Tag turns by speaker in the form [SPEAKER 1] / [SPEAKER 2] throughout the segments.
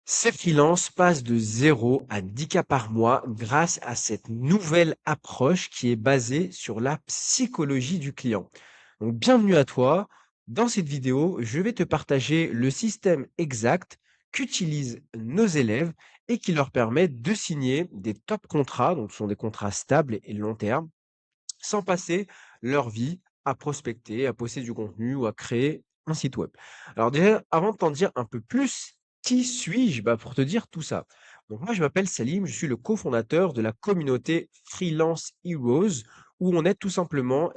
[SPEAKER 1] Ces freelances passent de 0 à 10 cas par mois grâce à cette nouvelle approche qui est basée sur la psychologie du client. Donc, bienvenue à toi. Dans cette vidéo, je vais te partager le système exact qu'utilisent nos élèves et qui leur permet de signer des top contrats, donc ce sont des contrats stables et long terme, sans passer leur vie à prospecter, à poster du contenu ou à créer un site web. Alors déjà, avant de t'en dire un peu plus, qui suis-je pour te dire tout ça? Donc moi, je m'appelle Salim, je suis le cofondateur de la communauté Freelance Heroes, où on aide tout simplement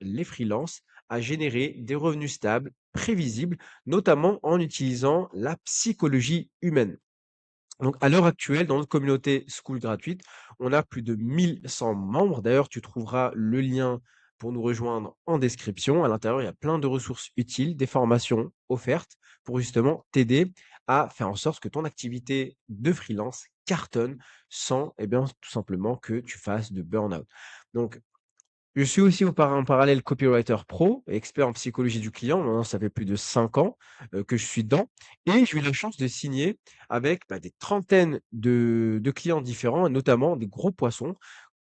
[SPEAKER 1] les freelances à générer des revenus stables, prévisibles, notamment en utilisant la psychologie humaine. Donc, à l'heure actuelle, dans notre communauté School gratuite, on a plus de 1100 membres. D'ailleurs, tu trouveras le lien pour nous rejoindre en description. À l'intérieur, il y a plein de ressources utiles, des formations offertes pour justement t'aider à faire en sorte que ton activité de freelance cartonne sans, tout simplement que tu fasses de burn-out. Donc, je suis aussi en parallèle copywriter pro et expert en psychologie du client. Maintenant, ça fait plus de 5 ans que je suis dedans et j'ai eu la chance de signer avec des trentaines de clients différents, et notamment des gros poissons.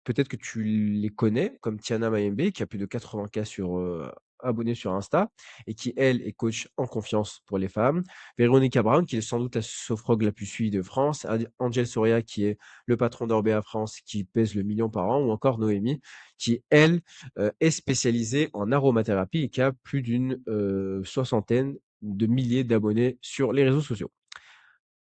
[SPEAKER 1] Peut-être que tu les connais, comme Tiana Mayembe, qui a plus de 80K abonnés sur Insta et qui, elle, est coach en confiance pour les femmes. Véronica Brown, qui est sans doute la sophrologue la plus suivie de France. Angel Soria, qui est le patron d'Orbea France, qui pèse le million par an. Ou encore Noémie, qui, elle, est spécialisée en aromathérapie et qui a plus d'une soixantaine de milliers d'abonnés sur les réseaux sociaux.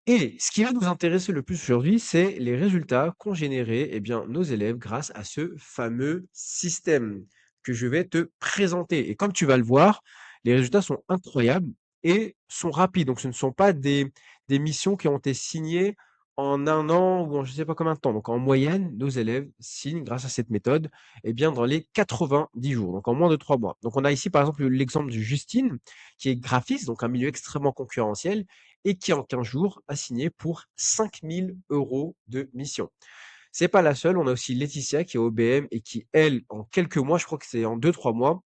[SPEAKER 1] Et ce qui va nous intéresser le plus aujourd'hui, c'est les résultats qu'ont générés nos élèves grâce à ce fameux système que je vais te présenter. Et comme tu vas le voir, les résultats sont incroyables et sont rapides. Donc, ce ne sont pas des missions qui ont été signées en un an ou en je ne sais pas combien de temps. Donc, en moyenne, nos élèves signent grâce à cette méthode dans les 90 jours, donc en moins de 3 mois. Donc, on a ici, par exemple, l'exemple de Justine, qui est graphiste, donc un milieu extrêmement concurrentiel et qui en 15 jours a signé pour 5 000 € de mission. C'est pas la seule, on a aussi Laetitia qui est au BM et qui, elle, en quelques mois, je crois que c'est en 2, 3 mois,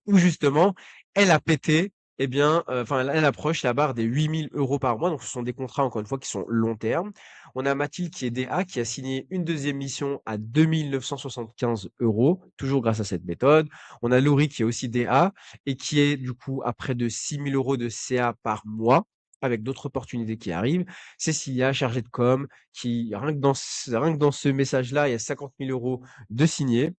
[SPEAKER 1] où justement, elle a pété, elle approche la barre des 8 000 € par mois. Donc, ce sont des contrats, encore une fois, qui sont long terme. On a Mathilde qui est DA, qui a signé une deuxième mission à 2 975 €, toujours grâce à cette méthode. On a Laurie qui est aussi DA et qui est, du coup, à près de 6 000 € de CA par mois, avec d'autres opportunités qui arrivent. Cécilia, chargée de com, qui, rien que dans ce message-là, il y a 50 000 € de signés.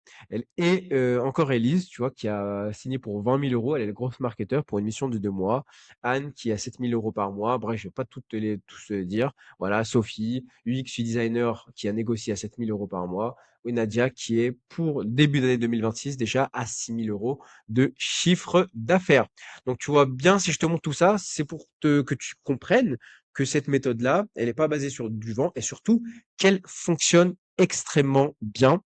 [SPEAKER 1] Et encore Élise, tu vois, qui a signé pour 20 000 €. Elle est le grosse marketeur pour une mission de 2 mois. Anne, qui a 7 000 € par mois. Bref, je ne vais pas tous te dire. Voilà, Sophie, UX designer, qui a négocié à 7 000 € par mois. Et Nadia, qui est pour début d'année 2026 déjà à 6 000 € de chiffre d'affaires. Donc, tu vois bien, si je te montre tout ça, c'est pour que tu comprennes que cette méthode-là, elle n'est pas basée sur du vent et surtout qu'elle fonctionne extrêmement bien.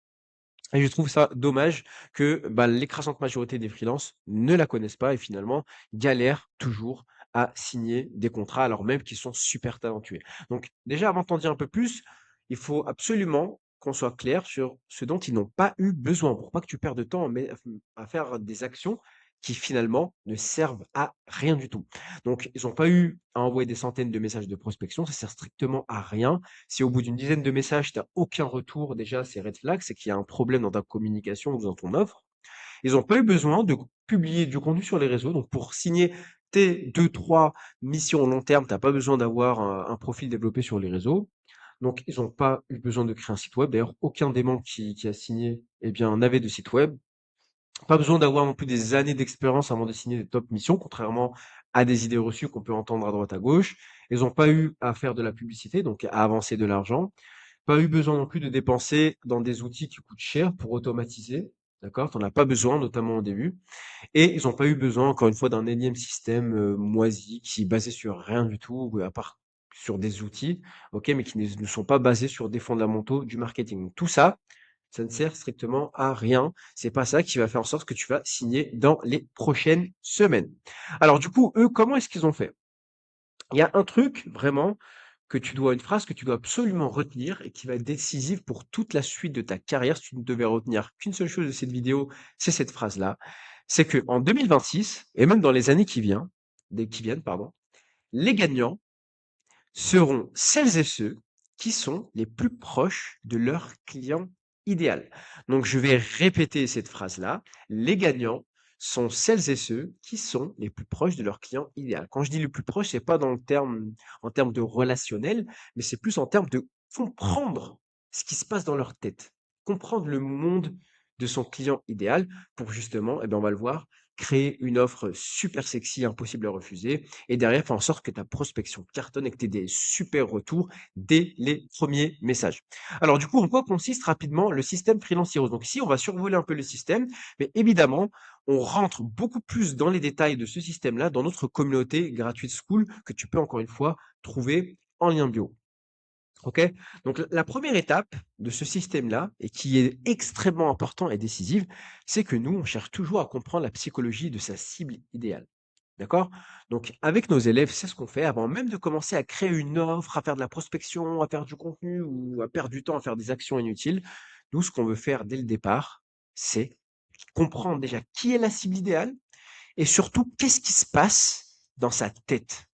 [SPEAKER 1] Et je trouve ça dommage que l'écrasante majorité des freelances ne la connaissent pas et finalement galèrent toujours à signer des contrats alors même qu'ils sont super talentueux. Donc déjà, avant de t'en dire un peu plus, il faut absolument qu'on soit clair sur ce dont ils n'ont pas eu besoin pour pas que tu perdes de temps à faire des actions qui finalement ne servent à rien du tout. Donc, ils n'ont pas eu à envoyer des centaines de messages de prospection, ça sert strictement à rien. Si au bout d'une dizaine de messages, tu as aucun retour, déjà, c'est red flag, c'est qu'il y a un problème dans ta communication ou dans ton offre. Ils n'ont pas eu besoin de publier du contenu sur les réseaux. Donc, pour signer tes 2, 3 missions long terme, tu n'as pas besoin d'avoir un profil développé sur les réseaux. Donc, ils n'ont pas eu besoin de créer un site web. D'ailleurs, aucun des membres qui a signé, n'avait de site web. Pas besoin d'avoir non plus des années d'expérience avant de signer des top missions, contrairement à des idées reçues qu'on peut entendre à droite à gauche. Ils n'ont pas eu à faire de la publicité, donc à avancer de l'argent. Pas eu besoin non plus de dépenser dans des outils qui coûtent cher pour automatiser. D'accord? Tu n'en as pas besoin, notamment au début. Et ils n'ont pas eu besoin, encore une fois, d'un énième système moisi qui est basé sur rien du tout, à part sur des outils, ok, mais qui ne sont pas basés sur des fondamentaux du marketing. Donc, tout ça, ça ne sert strictement à rien. C'est pas ça qui va faire en sorte que tu vas signer dans les prochaines semaines. Alors, du coup, eux, comment est-ce qu'ils ont fait? Il y a un truc vraiment une phrase que tu dois absolument retenir et qui va être décisive pour toute la suite de ta carrière. Si tu ne devais retenir qu'une seule chose de cette vidéo, c'est cette phrase-là. C'est que en 2026 et même dans les années qui viennent, pardon, les gagnants seront celles et ceux qui sont les plus proches de leur client idéal. Donc, je vais répéter cette phrase-là. Les gagnants sont celles et ceux qui sont les plus proches de leur client idéal. Quand je dis le plus proche, c'est pas dans le terme, en termes de relationnel, mais c'est plus en termes de comprendre ce qui se passe dans leur tête, comprendre le monde de son client idéal pour justement, eh ben, on va le voir, créer une offre super sexy, impossible à refuser, et derrière, faire en sorte que ta prospection cartonne et que tu aies des super retours dès les premiers messages. Alors du coup, en quoi consiste rapidement le système Freelance Heroes? Donc ici, on va survoler un peu le système, mais évidemment, on rentre beaucoup plus dans les détails de ce système-là dans notre communauté gratuite School que tu peux encore une fois trouver en lien bio. OK? Donc la première étape de ce système-là et qui est extrêmement important et décisive, c'est que nous, on cherche toujours à comprendre la psychologie de sa cible idéale. D'accord? Donc avec nos élèves, c'est ce qu'on fait avant même de commencer à créer une offre, à faire de la prospection, à faire du contenu ou à perdre du temps à faire des actions inutiles. Nous, ce qu'on veut faire dès le départ, c'est comprendre déjà qui est la cible idéale et surtout qu'est-ce qui se passe dans sa tête.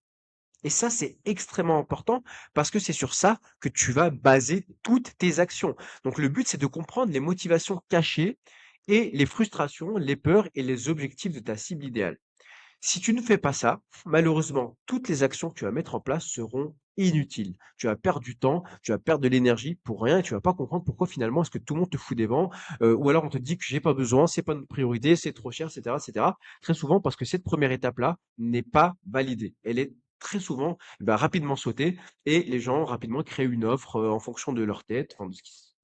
[SPEAKER 1] Et ça, c'est extrêmement important parce que c'est sur ça que tu vas baser toutes tes actions. Donc le but, c'est de comprendre les motivations cachées et les frustrations, les peurs et les objectifs de ta cible idéale. Si tu ne fais pas ça, malheureusement, toutes les actions que tu vas mettre en place seront inutiles. Tu vas perdre du temps, tu vas perdre de l'énergie pour rien et tu vas pas comprendre pourquoi finalement est-ce que tout le monde te fout des vents, ou alors on te dit que j'ai pas besoin, c'est pas une priorité, c'est trop cher, etc., etc. Très souvent parce que cette première étape-là n'est pas validée. Elle est très souvent rapidement sautée et les gens rapidement créent une offre en fonction de leur tête, enfin,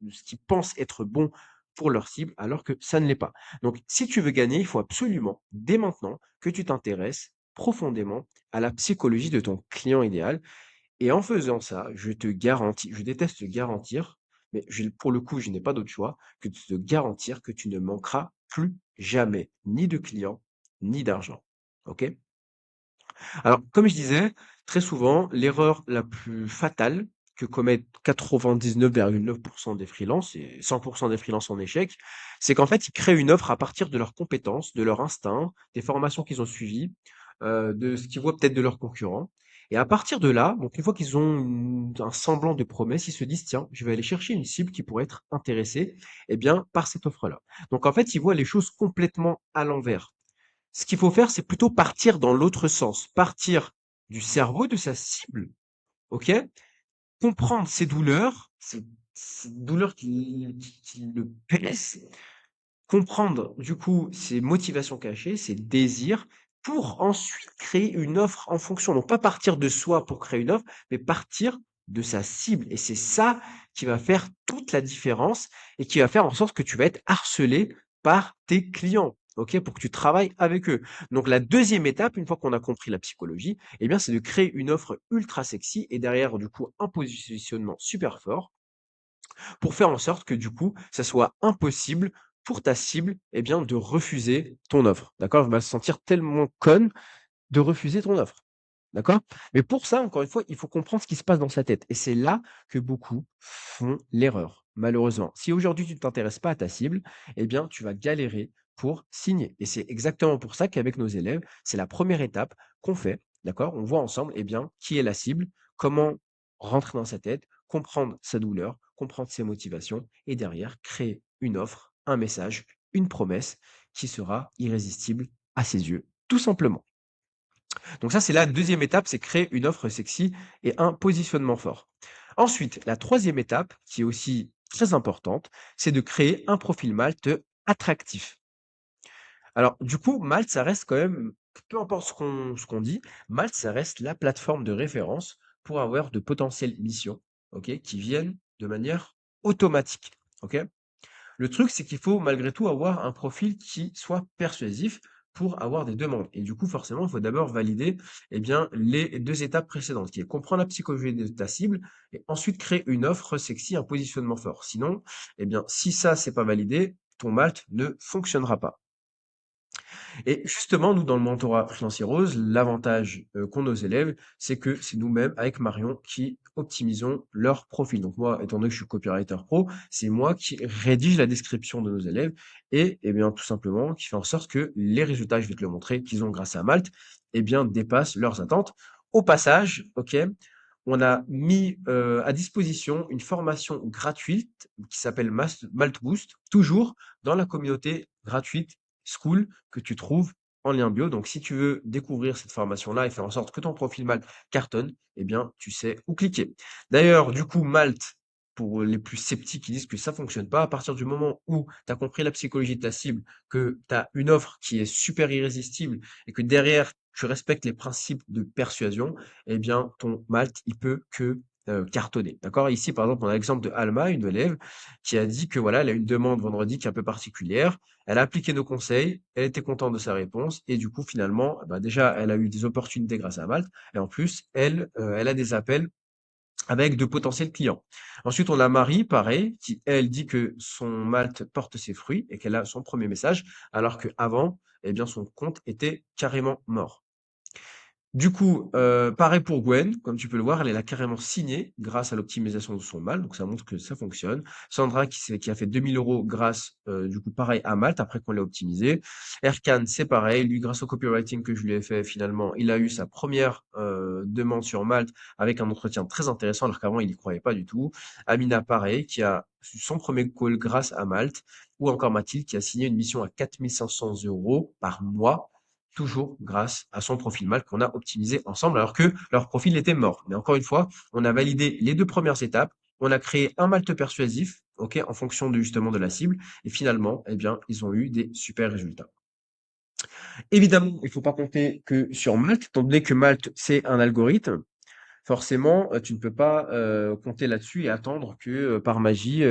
[SPEAKER 1] de ce qu'ils pensent être bon pour leur cible, alors que ça ne l'est pas. Donc, si tu veux gagner, il faut absolument, dès maintenant, que tu t'intéresses profondément à la psychologie de ton client idéal. Et en faisant ça, je te garantis, je déteste te garantir, mais pour le coup, je n'ai pas d'autre choix que de te garantir que tu ne manqueras plus jamais ni de clients, ni d'argent. OK? Alors, comme je disais, très souvent, l'erreur la plus fatale que commettent 99,9% des freelances et 100% des freelances en échec, c'est qu'en fait, ils créent une offre à partir de leurs compétences, de leur instinct, des formations qu'ils ont suivies, de ce qu'ils voient peut-être de leurs concurrents. Et à partir de là, donc une fois qu'ils ont un semblant de promesse, ils se disent, tiens, je vais aller chercher une cible qui pourrait être intéressée, eh bien, par cette offre-là. Donc en fait, ils voient les choses complètement à l'envers. Ce qu'il faut faire, c'est plutôt partir dans l'autre sens, partir du cerveau de sa cible, OK? Comprendre ses douleurs, ces douleurs qui le blessent, comprendre du coup ses motivations cachées, ses désirs, pour ensuite créer une offre en fonction. Donc pas partir de soi pour créer une offre, mais partir de sa cible. Et c'est ça qui va faire toute la différence et qui va faire en sorte que tu vas être harcelé par tes clients. OK, pour que tu travailles avec eux. Donc la deuxième étape, une fois qu'on a compris la psychologie, eh bien, c'est de créer une offre ultra sexy et derrière, du coup, un positionnement super fort pour faire en sorte que du coup, ça soit impossible pour ta cible, eh bien, de refuser ton offre. D'accord? Elle va se sentir tellement conne de refuser ton offre. D'accord? Mais pour ça, encore une fois, il faut comprendre ce qui se passe dans sa tête. Et c'est là que beaucoup font l'erreur, malheureusement. Si aujourd'hui tu ne t'intéresses pas à ta cible, eh bien, tu vas galérer pour signer. Et c'est exactement pour ça qu'avec nos élèves, c'est la première étape qu'on fait. D'accord? On voit ensemble, eh bien, qui est la cible, comment rentrer dans sa tête, comprendre sa douleur, comprendre ses motivations et derrière créer une offre, un message, une promesse qui sera irrésistible à ses yeux, tout simplement. Donc ça, c'est la deuxième étape, c'est créer une offre sexy et un positionnement fort. Ensuite, la troisième étape, qui est aussi très importante, c'est de créer un profil Malte attractif. Alors, du coup, Malte, ça reste quand même, peu importe ce qu'on dit, Malte, ça reste la plateforme de référence pour avoir de potentielles missions, ok, qui viennent de manière automatique. Ok? Le truc, c'est qu'il faut malgré tout avoir un profil qui soit persuasif pour avoir des demandes. Et du coup, forcément, il faut d'abord valider eh bien, les deux étapes précédentes, qui est comprendre la psychologie de ta cible et ensuite créer une offre sexy, un positionnement fort. Sinon, eh bien, si ça, c'est pas validé, ton Malte ne fonctionnera pas. Et justement, nous, dans le mentorat Freelance Heroes, l'avantage qu'ont nos élèves, c'est que c'est nous-mêmes, avec Marion, qui optimisons leur profil. Donc moi, étant donné que je suis copywriter pro, c'est moi qui rédige la description de nos élèves et, eh bien, tout simplement, qui fait en sorte que les résultats, je vais te le montrer, qu'ils ont grâce à Malte, eh bien, dépassent leurs attentes. Au passage, ok, on a mis à disposition une formation gratuite qui s'appelle Malt Boost, toujours dans la communauté gratuite School que tu trouves en lien bio. Donc, si tu veux découvrir cette formation-là et faire en sorte que ton profil Malt cartonne, eh bien, tu sais où cliquer. D'ailleurs, du coup, Malt, pour les plus sceptiques qui disent que ça fonctionne pas, à partir du moment où tu as compris la psychologie de ta cible, que tu as une offre qui est super irrésistible et que derrière, tu respectes les principes de persuasion, eh bien, ton Malt, il peut que cartonner. D'accord? Ici, par exemple, on a l'exemple de Alma, une élève, qui a dit que voilà, elle a une demande vendredi qui est un peu particulière. Elle a appliqué nos conseils, elle était contente de sa réponse, et du coup, finalement, bah, déjà, elle a eu des opportunités grâce à Malte, et en plus, elle a des appels avec de potentiels clients. Ensuite, on a Marie, pareil, qui, elle, dit que son Malte porte ses fruits et qu'elle a son premier message, alors qu'avant, eh bien, son compte était carrément mort. Du coup, pareil pour Gwen, comme tu peux le voir, elle a carrément signé grâce à l'optimisation de son Malte, donc ça montre que ça fonctionne. Sandra qui a fait 2 000 € grâce, du coup pareil à Malte après qu'on l'a optimisé. Erkan, c'est pareil, lui grâce au copywriting que je lui ai fait finalement, il a eu sa première demande sur Malte avec un entretien très intéressant alors qu'avant il y croyait pas du tout. Amina pareil, qui a eu son premier call grâce à Malte, ou encore Mathilde qui a signé une mission à 4 500 € par mois toujours grâce à son profil Malte qu'on a optimisé ensemble alors que leur profil était mort. Mais encore une fois, on a validé les 2 premières étapes, on a créé un Malte persuasif, OK, en fonction de justement de la cible et finalement, eh bien, ils ont eu des super résultats. Évidemment, il faut pas compter que sur Malte, étant donné que Malte, c'est un algorithme. Forcément, tu ne peux pas, compter là-dessus et attendre que, par magie,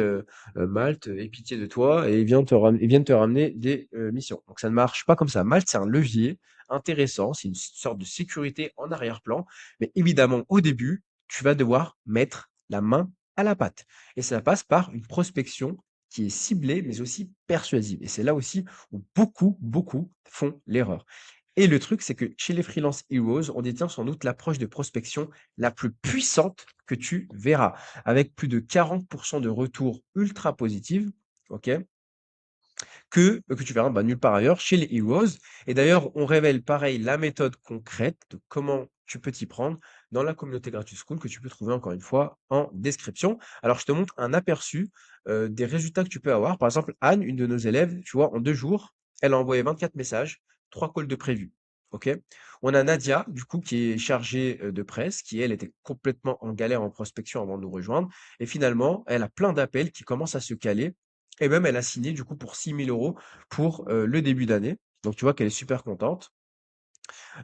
[SPEAKER 1] Malte ait pitié de toi et vienne te ramener des, missions. Donc ça ne marche pas comme ça. Malte, c'est un levier intéressant, c'est une sorte de sécurité en arrière-plan, mais évidemment, au début, tu vas devoir mettre la main à la pâte et ça passe par une prospection qui est ciblée, mais aussi persuasive et c'est là aussi où beaucoup, beaucoup font l'erreur. Et le truc, c'est que chez les freelance heroes, on détient sans doute l'approche de prospection la plus puissante que tu verras, avec plus de 40% de retours ultra positifs, ok, que tu verras bah, nulle part ailleurs chez les heroes. Et d'ailleurs, on révèle pareil la méthode concrète de comment tu peux t'y prendre dans la communauté Gratuit School que tu peux trouver encore une fois en description. Alors, je te montre un aperçu des résultats que tu peux avoir. Par exemple, Anne, une de nos élèves, tu vois, en 2 jours, elle a envoyé 24 messages, 3 calls de prévus. OK? On a Nadia, du coup, qui est chargée de presse, qui elle était complètement en galère en prospection avant de nous rejoindre. Et finalement, elle a plein d'appels qui commencent à se caler et même elle a signé du coup pour 6 000 € pour, le début d'année. Donc tu vois qu'elle est super contente.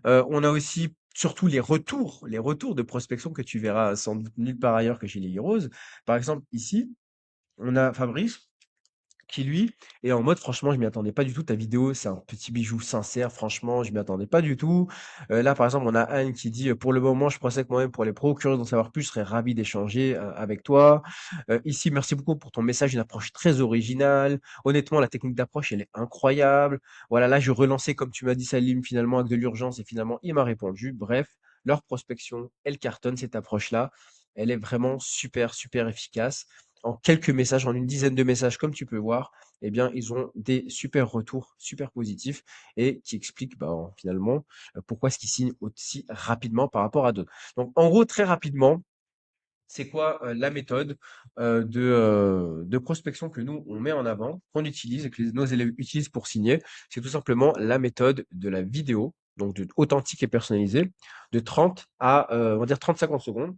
[SPEAKER 1] On a aussi surtout les retours de prospection que tu verras sans doute nulle part ailleurs que chez les Heroes. Par exemple ici, on a Fabrice qui lui est en mode: «Franchement, je m'y attendais pas du tout. Ta vidéo, c'est un petit bijou sincère. Franchement, je m'y attendais pas du tout». Là, par exemple, on a Anne qui dit: «Pour le moment, je procède moi-même pour les pros. Curieux d'en savoir plus, je serais ravi d'échanger, avec toi». Ici: «Merci beaucoup pour ton message, une approche très originale. Honnêtement, la technique d'approche, elle est incroyable. Voilà, là, je relançais comme tu m'as dit Salim, finalement avec de l'urgence et finalement, il m'a répondu». Bref, leur prospection, elle cartonne cette approche-là. Elle est vraiment super, super efficace en quelques messages, en une dizaine de messages, comme tu peux voir, eh bien, ils ont des super retours, super positifs et qui expliquent bah, finalement pourquoi est-ce qu'ils signent aussi rapidement par rapport à d'autres. Donc, en gros, très rapidement, c'est quoi la méthode de prospection que nous, on met en avant, qu'on utilise et que nos élèves utilisent pour signer? C'est tout simplement la méthode de la vidéo, donc authentique et personnalisée, de 30 à, on va dire 30-50 secondes.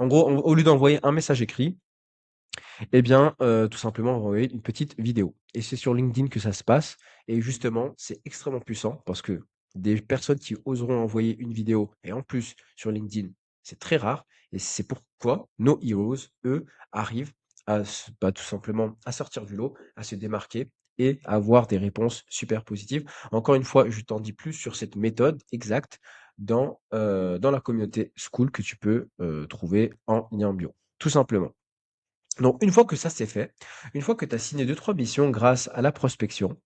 [SPEAKER 1] En gros, au lieu d'envoyer un message écrit, eh bien, tout simplement envoyer une petite vidéo et c'est sur LinkedIn que ça se passe et justement, c'est extrêmement puissant parce que des personnes qui oseront envoyer une vidéo et en plus sur LinkedIn, c'est très rare et c'est pourquoi nos heroes, eux, arrivent bah, tout simplement à sortir du lot, à se démarquer et à avoir des réponses super positives. Encore une fois, je t'en dis plus sur cette méthode exacte dans la communauté School que tu peux, trouver en lien bio, tout simplement. Donc une fois que ça c'est fait, une fois que tu as signé deux-trois missions grâce à la prospection,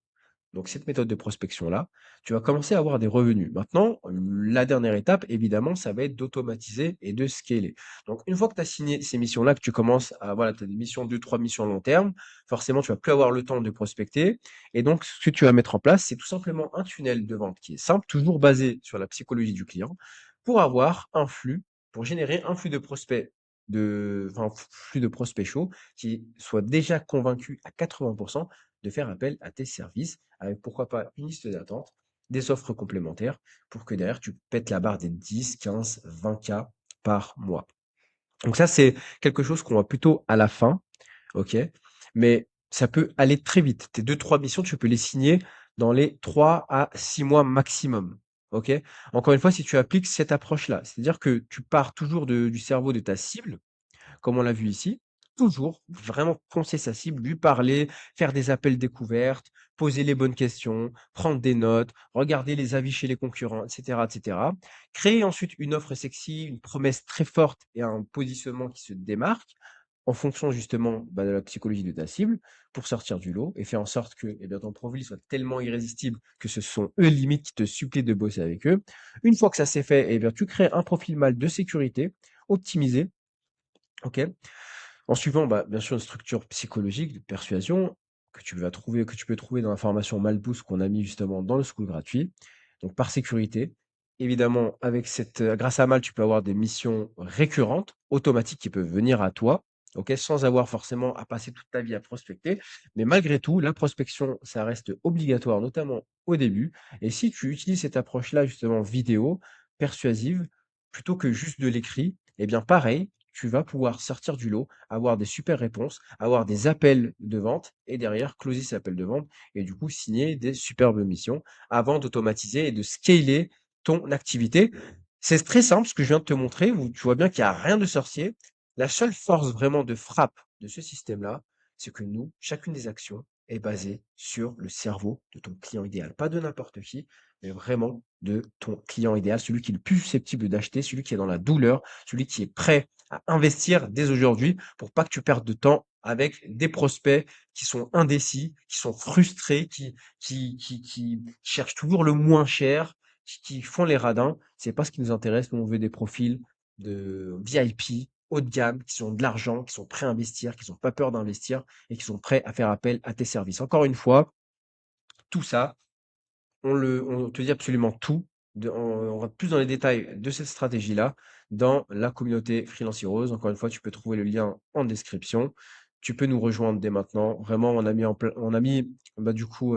[SPEAKER 1] donc cette méthode de prospection-là, tu vas commencer à avoir des revenus. Maintenant, la dernière étape, évidemment, ça va être d'automatiser et de scaler. Donc une fois que tu as signé ces missions-là, que tu commences à, voilà, tu as des missions, deux-trois missions long terme, forcément, tu vas plus avoir le temps de prospecter. Et donc, ce que tu vas mettre en place, c'est tout simplement un tunnel de vente qui est simple, toujours basé sur la psychologie du client, pour avoir un flux pour générer un flux de prospects flux de prospects chauds qui soient déjà convaincus à 80% de faire appel à tes services avec pourquoi pas une liste d'attente, des offres complémentaires pour que derrière tu pètes la barre des 10, 15, 20K par mois. Donc ça, c'est quelque chose qu'on voit plutôt à la fin, OK? Mais ça peut aller très vite. Tes 2-3 missions, tu peux les signer dans les 3 à 6 mois maximum, OK? Encore une fois, si tu appliques cette approche-là, c'est-à-dire que tu pars toujours du cerveau de ta cible, comme on l'a vu ici, toujours vraiment penser sa cible, lui parler, faire des appels découvertes, poser les bonnes questions, prendre des notes, regarder les avis chez les concurrents, et cetera, et cetera. Créer ensuite une offre sexy, une promesse très forte et un positionnement qui se démarque en fonction justement de la psychologie de ta cible pour sortir du lot et faire en sorte que eh bien, ton profil soit tellement irrésistible que ce sont eux limite qui te supplient de bosser avec eux. Une fois que ça c'est fait, eh bien, tu crées un profil mal de sécurité optimisé. OK? En suivant, bah, bien sûr, une structure psychologique de persuasion que tu peux trouver dans la formation Malboost qu'on a mis justement dans le school gratuit. Donc, par sécurité, évidemment, avec grâce à Mal, tu peux avoir des missions récurrentes, automatiques qui peuvent venir à toi, ok, sans avoir forcément à passer toute ta vie à prospecter. Mais malgré tout, la prospection, ça reste obligatoire, notamment au début. Et si tu utilises cette approche-là, justement, vidéo, persuasive, plutôt que juste de l'écrit, eh bien, pareil, tu vas pouvoir sortir du lot, avoir des super réponses, avoir des appels de vente et derrière closer ces appels de vente et du coup signer des superbes missions avant d'automatiser et de scaler ton activité. C'est très simple ce que je viens de te montrer où tu vois bien qu'il n'y a rien de sorcier. La seule force vraiment de frappe de ce système-là, c'est que nous, chacune des actions est basée sur le cerveau de ton client idéal. Pas de n'importe qui, mais vraiment de ton client idéal, celui qui est le plus susceptible d'acheter, celui qui est dans la douleur, celui qui est prêt à investir dès aujourd'hui pour pas que tu perdes de temps avec des prospects qui sont indécis, qui sont frustrés, qui cherchent toujours le moins cher, qui font les radins. C'est pas ce qui nous intéresse. Nous, on veut des profils de VIP, haut de gamme, qui ont de l'argent, qui sont prêts à investir, qui n'ont pas peur d'investir et qui sont prêts à faire appel à tes services. Encore une fois, tout ça, on te dit absolument tout, on rentre plus dans les détails de cette stratégie-là dans la communauté Freelance Heroes. Encore une fois, tu peux trouver le lien en description. Tu peux nous rejoindre dès maintenant. Vraiment, on a mis bah, du coup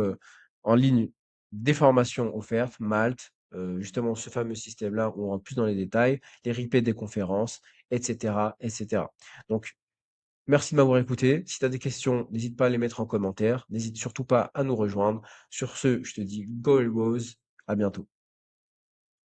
[SPEAKER 1] en ligne des formations offertes, Malte, justement ce fameux système-là où on rentre plus dans les détails, les replays des conférences, etc., etc. Donc, merci de m'avoir écouté. Si tu as des questions, n'hésite pas à les mettre en commentaire. N'hésite surtout pas à nous rejoindre. Sur ce, je te dis go Heroes. À bientôt.